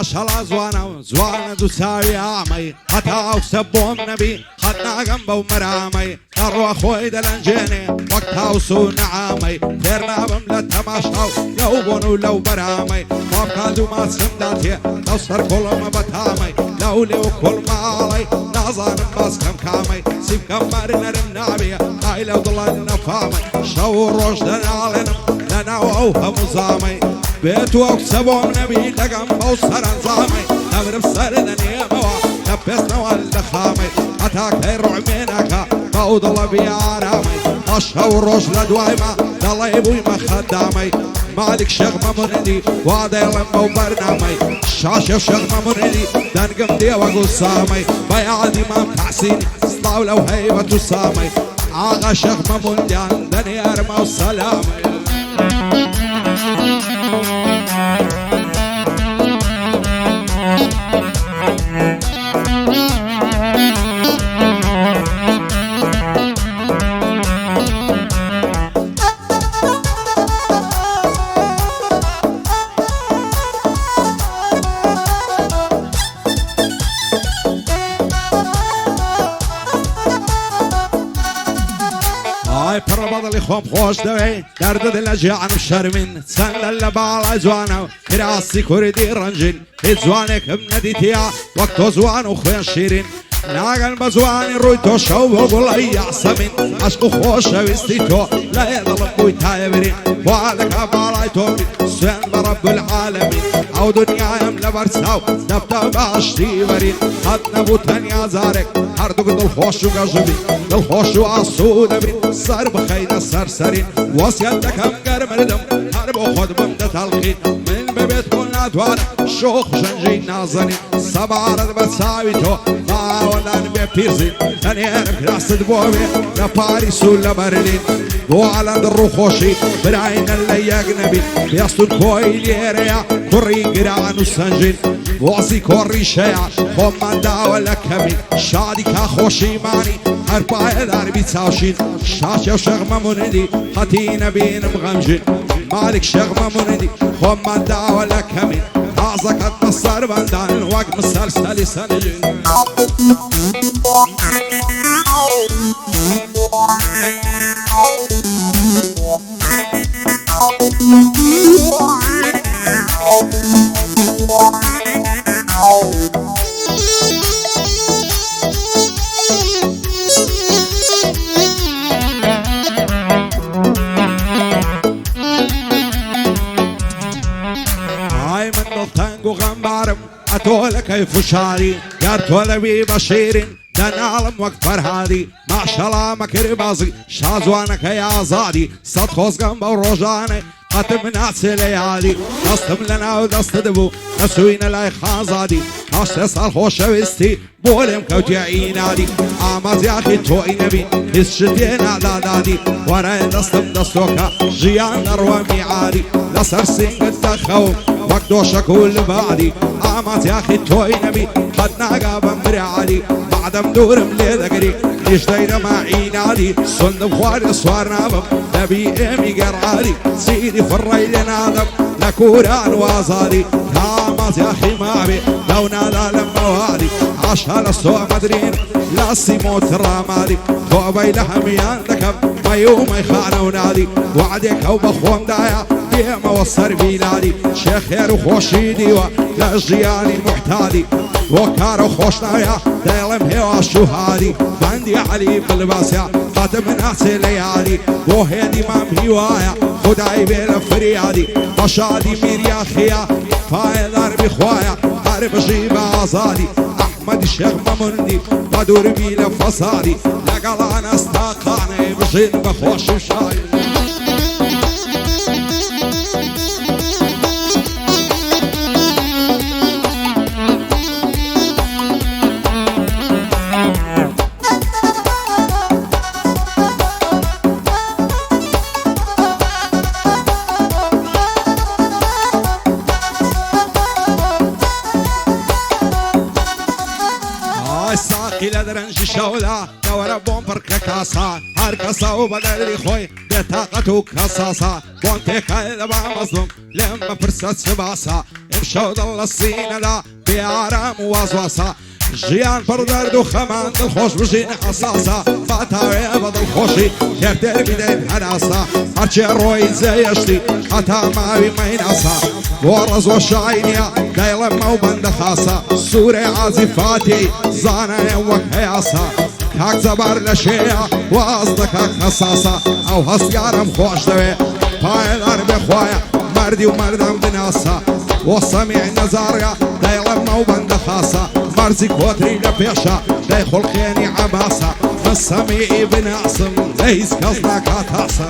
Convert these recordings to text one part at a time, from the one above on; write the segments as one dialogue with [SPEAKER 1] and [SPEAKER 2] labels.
[SPEAKER 1] ما شاء الله زوانة دوساوي عامي حتى وسبهم نبي خدنا جنبه ومرامي نروح خوي دلنجيني وقتها وسون عامي ديرنا بملا تماشاو لو بونو لو برامي ما بكادو ما سمداتي لو صار كل ما بتامي لو لي وكل ما علي نازان باس كم كامي سيب كم مارنا رمنابي هاي لو ضلنا فامي شو روش دنا علينا لنا وأوهم وزامي بيت وكسبهم نبي لقم بوصر انظامي نمر بسردن يموا نبسنا والدخامي اتاك هيرو عمينك بعود الله بيعرامي اشهر روش لدوايما دالله يبوي ما خدامي مالك شغمة مردي وعدي لما وبرنامي شاشة شغمة مردي دنقم دي وقصامي بيعدي ما متحسيني صلاو لو هيبة سامي عاغا شغمة منديان دني ارمى وسلامي هاي بربض اللي خوم خوش دوي درد دل جيعان وشرمين سن للبال زوانا كراسي كردي رنجين زوانك بنديتيا وقتو زوان وخوين شيرين ناقن بزواني رويتو شو بقول يعصمين عشقو خوش ويستيتو لا يضل بويتا يبرين وعدك بالايتو سين برب العالمين او دنيا يملا برساو نبتا باشتي برين حد نبوتن يا زارك هردوك دل خوش وقجبين دل خوش وعصود برين صار بخينا سرسرين وصيتك هم قرمردم هرب وخد بمدة تلقين من ببيت كلنا دوار شوخ شنجي نازنين سبارد بتساويتو ما ولان بيبيزين أنا راس دبوبي لباريس ولا برلين وعلى الرخوشي براين اللي أجنبي بيصل كويليريا كوري جران وسنجين وعزي كوري شيع خماندا ولا كمين شادي كخوشي ماني أربعة دار بيتساوشين شاشة وشغمة مندي خاتينا بين مغمجين مالك شغمة مندي خماندا ولا كمين أعزك النصر بندان وقت مسلسل سنجين هاي من التانجو غمبارم أتولى كيف شاري يا تولى بي بشيرين دان عالم وقت فرهادي ما شاء الله مكر بازي شازوانك يا زادي صد خوز قنبا وروجاني قتم ناس ليالي نصتم لنا ودست دبو نسوين لاي خازادي ناشت صار خوش وستي بولم كوتي عينادي آماز يا أخي توي نبي هسشتين دادادي وانا دستم دستوكا جيان نروى ميعادي لسر سنگ التخوم وقدوش كل بعدي آماز يا أخي توي نبي خدنا قابا مرعادي بعد مدورم لذكري ليش دايرة مع عينادي صندب خواري صوارنا بم نبي امي قرعادي سيدي فري لنادم لكوران وازادي آماز يا أخي مابي لو نادا لما وادي عشان السوء مدرين لا سيموت الرمادي توبي لحميان ذكب ما يوم يخانا ونادي وعدك او بخوم دايا بيما وصر بينادي شيخ خير وخوشي ديوا لجياني محتادي وكار وخوشنايا دايلم هوا الشهادي بندي علي بالباسيا خاتم ناس ليالي وهيدي مام هوايا خداي بالفريادي بشادي ميريا خيا فايدار بخوايا قارب جيب عزادي احمد الشيخ ممندي بدور بي لفصادي لقل انا استاقاني بجين بخوش وشاي شەودا دەوەرە بۆم پڕکە کاسا هەر کەسە و بەدەری خۆی بێتاقەت و کەساسا بۆم تێکای دەبا مەزڵم لێم بپرسە چ باسە ئەمشەو دڵ لە سینەدا بێئارام و وازواسە ژیان پڕ دەرد و خەمان دڵخۆش بژین حەساسە باتاوێ بە دڵخۆشی تێر بدەین هەناسە هەرچێ ڕۆی جێیەشتی هەتا ماوی مەیناسە بۆ ڕەزۆ شاینیە دەیڵەمە و بەندە خاسە سوورێ عازیفاتی زانایە وەک هەیاسە کاک زەبار لە شێیە واز دەکات خەساسە ئەو هەستیارم خۆش دەوێ پایدار بێخوایە مردی و مردم بناسە بۆ سەمیع نەزارگە دەیڵەمە و بەندە خاسە مەرزی کۆتری لە پێشە دەی خوڵقێنی عەباسە من سەمیعی بناسم لە هیچ کەس ناکات هاسە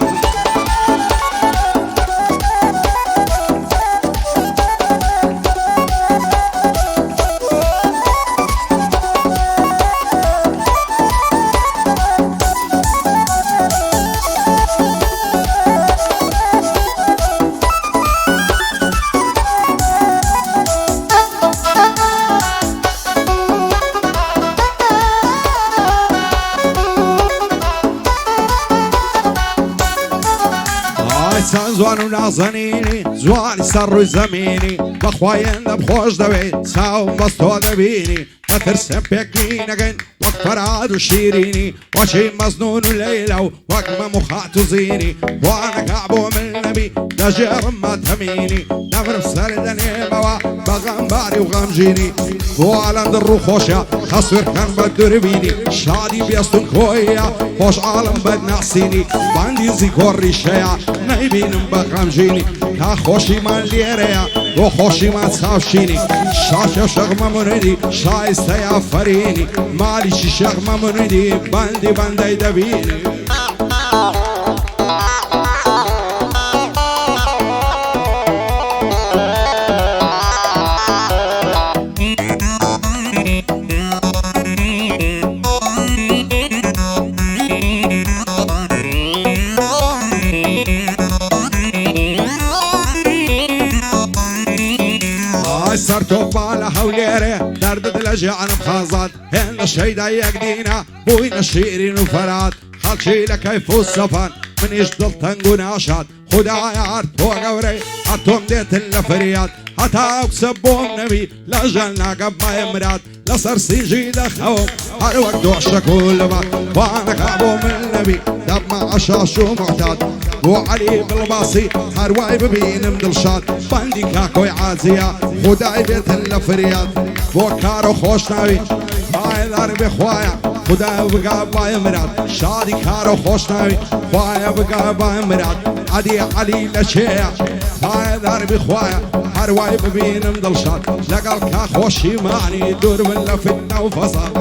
[SPEAKER 1] چەند زوان و نازەنینی زوانی سەر ڕووی زەمینی بەخوایەندە بخۆش دەوێت چاوم بەست تۆ دەبینی مەترسم پێکی نەگەین وەک فەرهاد و شیرینی وەچی مەزنون و لەیلە و وەک مەم و خات و زینی وانەکا بۆ من نەبی دەژێڕم مەتەمینی نەمرم سەر دەنێمەوە بە غەمباری و غەمژینی بۆ ئالەم دڕ و خۆشە خەسوورکەن بە دووربینی شادی بێستون کۆیە خۆش ئاڵم بەدناسینی باندیزی کۆڕیشەیە نەیبینم بە غەمژینی تا خۆشیمان لێرەیە بۆ خۆشیمان چاوشینی شاشە شەغمە منیدی شایستە یافەرینی مالیشی شەغمە منیدی بەندی بەندەی دەبینی سەر تۆپا لە هەولێرێ دەردت لە ژیانم خازات هێندە شەیدا یەکدینە بووینە شیرین و فەرات خەڵکی لە کەیف و سەفان منیش دڵتەنگ و ناشاد خودایە هەر تۆ گەورەی هەر تۆم دێتن لە فریاد هەتا ئەو کسە بۆم نەبی لە ژەن ناگە بایە مرات لەسەر سیژی دەخەوم هەر وەک دۆشەک و لەبات وانەکا بۆ من نەبی دەبمە عەشاش و معتاد بۆ عەلی بڵباسی هەروای ببینم دڵشاد بەندی کاکۆی عازیە خودای بێتن لە فریاد بۆ کار و خۆش ناوی پایدار بێ خوایە خودای بگا بایە مراد شادی کار و خۆش ناوی خوایە بگا بایە مراد عەدی عەلی لە چێیە پایدار بێ خوایە هەروای ببینم دڵشاد لەگەڵ کا خۆشیمانی دوور من لە فتنە و فەساد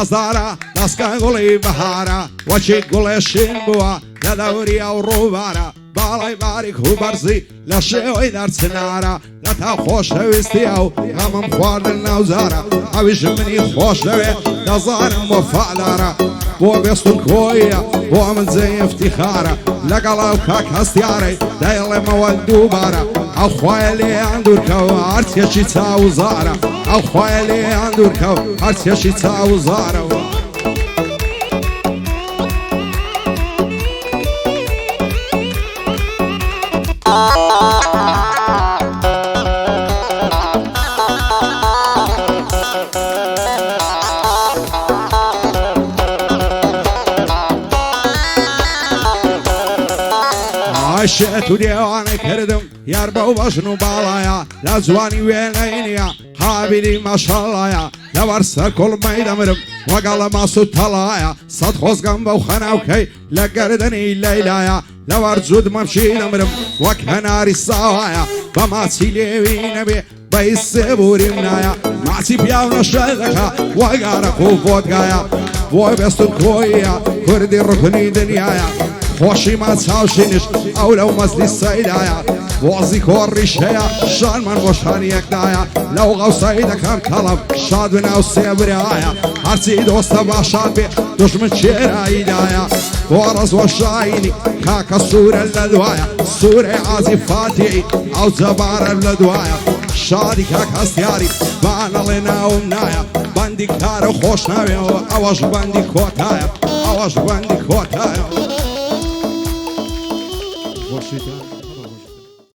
[SPEAKER 1] نازارە دەستکە گوڵی بەهارە وەچی گوڵێشین بووە لە دەوری ئەو ڕووبارە باڵای باریک و بەرزی لە شێوەی دەرچنارە لە تا خۆشەویستی ئەو غەمم خواردن ناوزارە ئەویش منی خۆش دەوێ دەزانم بۆ فەعلارە بۆ بێستون کۆیە بۆ من جێی افتیخارە لەگەڵ ئەو کاک هەستیارەی دەیڵێمەوە دووبارە ئەو خوایە لێیان دوورکەوە هەرچێکی چاوزارە ئەو خوایە لێیان دوورکەوە هەرچێکی چاوزارەوە شێت و دێوانەی کردم یار بەو بەژن و باڵایە لە جوانی وێنەینە هابیری مەشەڵایە لەوەر سەر کوڵمەی دەمرم وەگەڵە ماس و تەڵایە سەد خۆزگەم بەو خەناوکەی لە گەردەنی لەیلایە لەوەر جوود مەمشی دەمرم وەک هەناری ساوایە بە ماچی لێوی نەبێ بەی سێبووریم نایە ماچی پیاو نەشە دەکا وەگارەق و بۆدگایە بۆی بێستون کۆیە کوردی ڕوکنی دنیایە خۆشیمان چاوشینش ئەو لەو مەزلی سەیدایە بۆزی کۆڕیشەیە شانمان بۆ شانی یەکدایە لەو غەوسایی دەکەم تەڵەب شاد بناو سێبرایە هەرچی دۆستە باشاد بێ دوژمن چێراییدایە بۆ ڕەز وە شاینی کاکە سوورە لە دوایە سوورەی عازی فاتیعی ئەو جەبارە لە دوایە شادی کاک هەستیاری بانەڵێ ناوم نایە بەندی کارە خۆش ناوێەوە ئەوەش بەندی کۆتایە ئەوەش بەندی کۆتایە.